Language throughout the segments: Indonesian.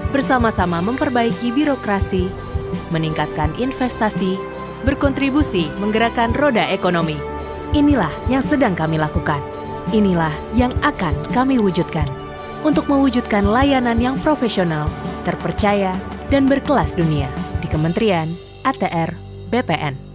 bersama-sama memperbaiki birokrasi, meningkatkan investasi, berkontribusi menggerakkan roda ekonomi. Inilah yang sedang kami lakukan. Inilah yang akan kami wujudkan. Untuk mewujudkan layanan yang profesional, terpercaya, dan berkelas dunia di Kementerian ATR BPN.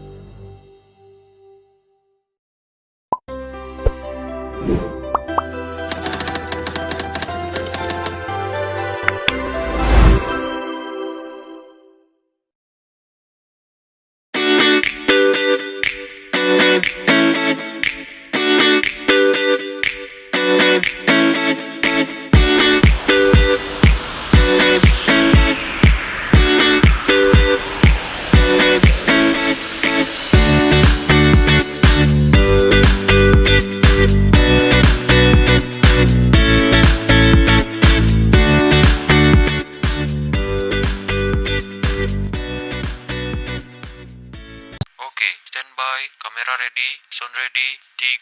Standby, kamera ready, sound ready, 3,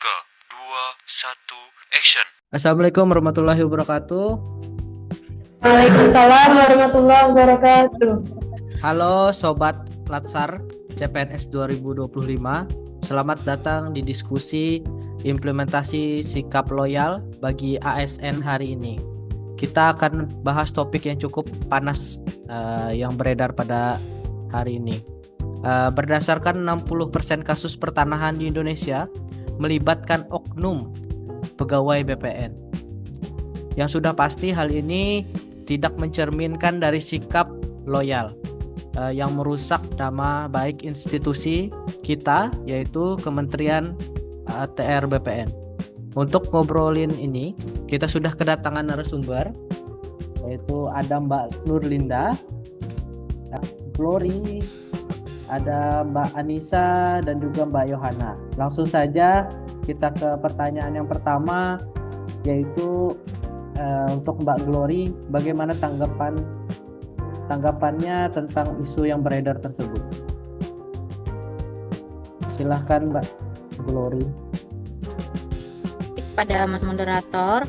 2, 1, action. Assalamualaikum warahmatullahi wabarakatuh. Waalaikumsalam warahmatullahi wabarakatuh. Halo Sobat Latsar CPNS 2025. Selamat datang di diskusi implementasi sikap loyal bagi ASN hari ini. Kita akan bahas topik yang cukup panas yang beredar pada hari ini. Berdasarkan 60% kasus pertanahan di Indonesia melibatkan oknum pegawai BPN. Yang sudah pasti hal ini tidak mencerminkan dari sikap loyal yang merusak nama baik institusi kita, yaitu Kementerian ATR BPN. Untuk ngobrolin ini, kita sudah kedatangan narasumber, yaitu ada Mbak Nurlinda, Glory, ada Mbak Anissa, dan juga Mbak Yohana. Langsung saja kita ke pertanyaan yang pertama, yaitu untuk Mbak Glory, bagaimana tanggapannya tentang isu yang beredar tersebut? Silahkan Mbak Glory. Pada Mas Moderator,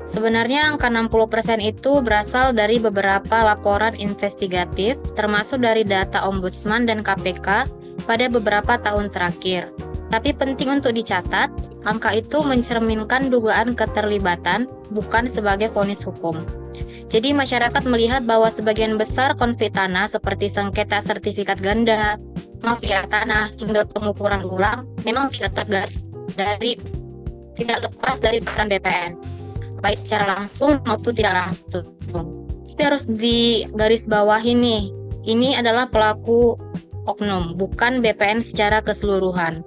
sebenarnya angka 60% itu berasal dari beberapa laporan investigatif, termasuk dari data Ombudsman dan KPK pada beberapa tahun terakhir. Tapi penting untuk dicatat, angka itu mencerminkan dugaan keterlibatan, bukan sebagai vonis hukum. Jadi masyarakat melihat bahwa sebagian besar konflik tanah seperti sengketa sertifikat ganda, mafia tanah, hingga pengukuran ulang memang tidak lepas dari peran BPN, baik secara langsung maupun tidak langsung. Tapi harus digarisbawahi nih, ini adalah pelaku oknum, bukan BPN secara keseluruhan.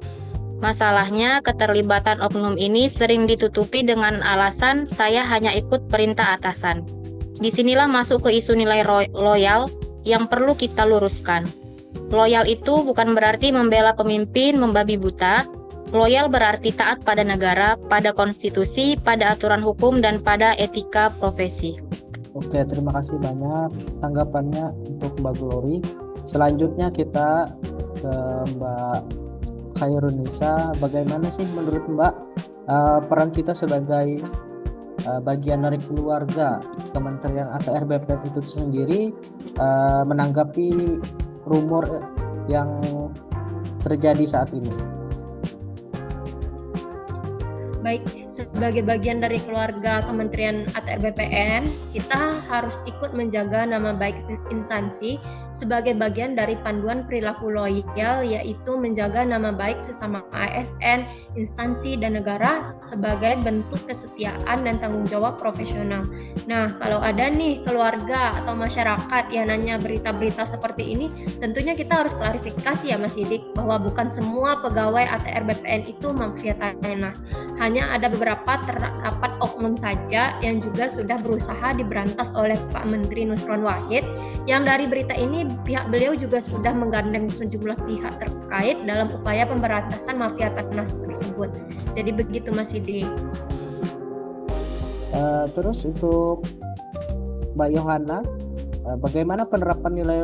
Masalahnya, keterlibatan oknum ini sering ditutupi dengan alasan saya hanya ikut perintah atasan. Disinilah masuk ke isu nilai loyal yang perlu kita luruskan. Loyal itu bukan berarti membela pemimpin membabi buta. Loyal berarti taat pada negara, pada konstitusi, pada aturan hukum, dan pada etika profesi. Oke, terima kasih banyak tanggapannya untuk Mbak Glory. Selanjutnya kita ke Mbak Khairunisa. Bagaimana sih menurut Mbak peran kita sebagai bagian dari keluarga Kementerian ATR BPN itu sendiri menanggapi rumor yang terjadi saat ini? Baik, sebagai bagian dari keluarga Kementerian ATR BPN, kita harus ikut menjaga nama baik instansi sebagai bagian dari panduan perilaku loyal, yaitu menjaga nama baik sesama ASN, instansi, dan negara sebagai bentuk kesetiaan dan tanggung jawab profesional. Nah, kalau ada nih keluarga atau masyarakat yang nanya berita-berita seperti ini, tentunya kita harus klarifikasi ya Mas Sidik, bahwa bukan semua pegawai ATR BPN itu mafia tanah. Hanya ada beberapa terdapat oknum saja yang juga sudah berusaha diberantas oleh Pak Menteri Nusron Wahid, yang dari berita ini pihak beliau juga sudah menggandeng sejumlah pihak terkait dalam upaya pemberantasan mafia tanah tersebut. Jadi begitu Mas Sidik. Terus untuk Mbak Yohana, bagaimana penerapan nilai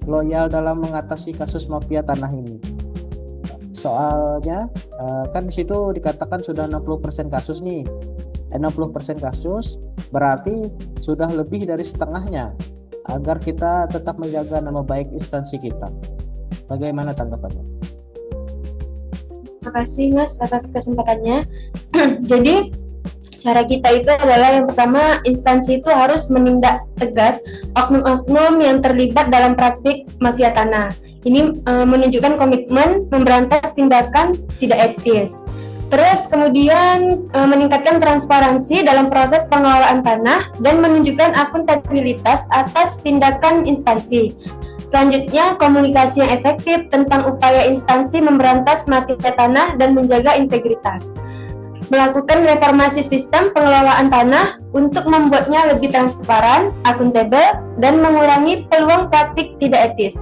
loyal dalam mengatasi kasus mafia tanah ini? Soalnya kan di situ dikatakan sudah 60% kasus nih. 60% kasus, berarti sudah lebih dari setengahnya agar kita tetap menjaga nama baik instansi kita. Bagaimana tanggapannya? Terima kasih Mas atas kesempatannya. Jadi cara kita itu adalah yang pertama, instansi itu harus menindak tegas oknum-oknum yang terlibat dalam praktik mafia tanah. Ini menunjukkan komitmen memberantas tindakan tidak etis. Terus kemudian meningkatkan transparansi dalam proses pengelolaan tanah dan menunjukkan akuntabilitas atas tindakan instansi. Selanjutnya, komunikasi yang efektif tentang upaya instansi memberantas mafia tanah dan menjaga integritas. Melakukan reformasi sistem pengelolaan tanah untuk membuatnya lebih transparan, akuntabel, dan mengurangi peluang praktik tidak etis.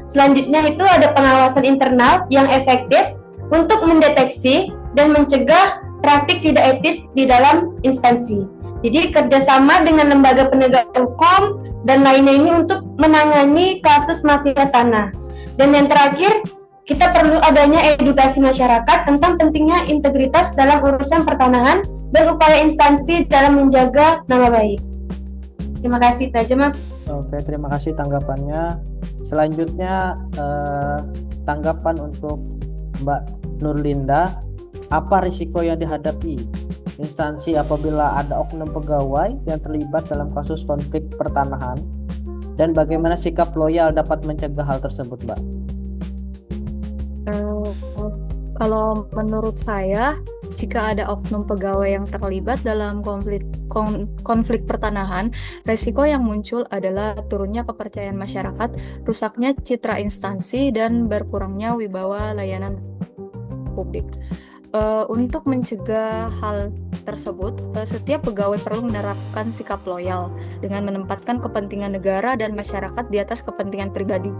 Selanjutnya itu ada pengawasan internal yang efektif untuk mendeteksi dan mencegah praktik tidak etis di dalam instansi. Jadi kerjasama dengan lembaga penegak hukum dan lainnya ini untuk menangani kasus mafia tanah. Dan yang terakhir, kita perlu adanya edukasi masyarakat tentang pentingnya integritas dalam urusan pertanahan dan upaya instansi dalam menjaga nama baik. Terima kasih, itu aja Mas. Oke, terima kasih tanggapannya. Selanjutnya tanggapan untuk Mbak Nurlinda. Apa risiko yang dihadapi instansi apabila ada oknum pegawai yang terlibat dalam kasus konflik pertanahan, dan bagaimana sikap loyal dapat mencegah hal tersebut, Mbak? Kalau menurut saya, jika ada oknum pegawai yang terlibat dalam konflik pertanahan, resiko yang muncul adalah turunnya kepercayaan masyarakat, rusaknya citra instansi, dan berkurangnya wibawa layanan publik. Untuk mencegah hal tersebut, setiap pegawai perlu menerapkan sikap loyal dengan menempatkan kepentingan negara dan masyarakat di atas kepentingan pribadi.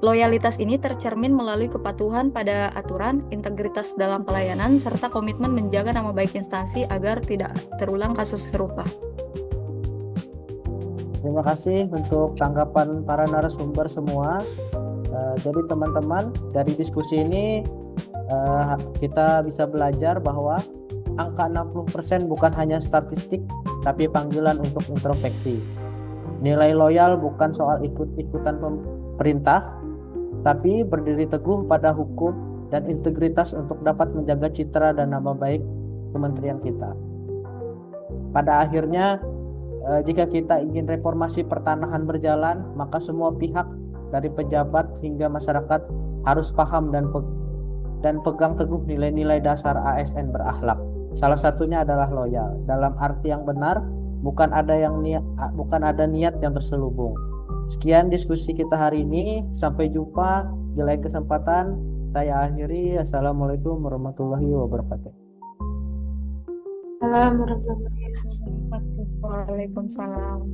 Loyalitas ini tercermin melalui kepatuhan pada aturan, integritas dalam pelayanan, serta komitmen menjaga nama baik instansi agar tidak terulang kasus serupa. Terima kasih untuk tanggapan para narasumber semua. Jadi teman-teman, dari diskusi ini kita bisa belajar bahwa angka 60% bukan hanya statistik, tapi panggilan untuk introspeksi. Nilai loyal bukan soal ikut-ikutan pemerintah, tapi berdiri teguh pada hukum dan integritas untuk dapat menjaga citra dan nama baik kementerian kita. Pada akhirnya, jika kita ingin reformasi pertanahan berjalan, maka semua pihak dari pejabat hingga masyarakat harus paham dan pegang teguh nilai-nilai dasar ASN berakhlak. Salah satunya adalah loyal. Dalam arti yang benar, bukan ada niat yang terselubung. Sekian diskusi kita hari ini. Sampai jumpa di lain kesempatan. Saya akhiri. Assalamualaikum warahmatullahi wabarakatuh. Waalaikumsalam.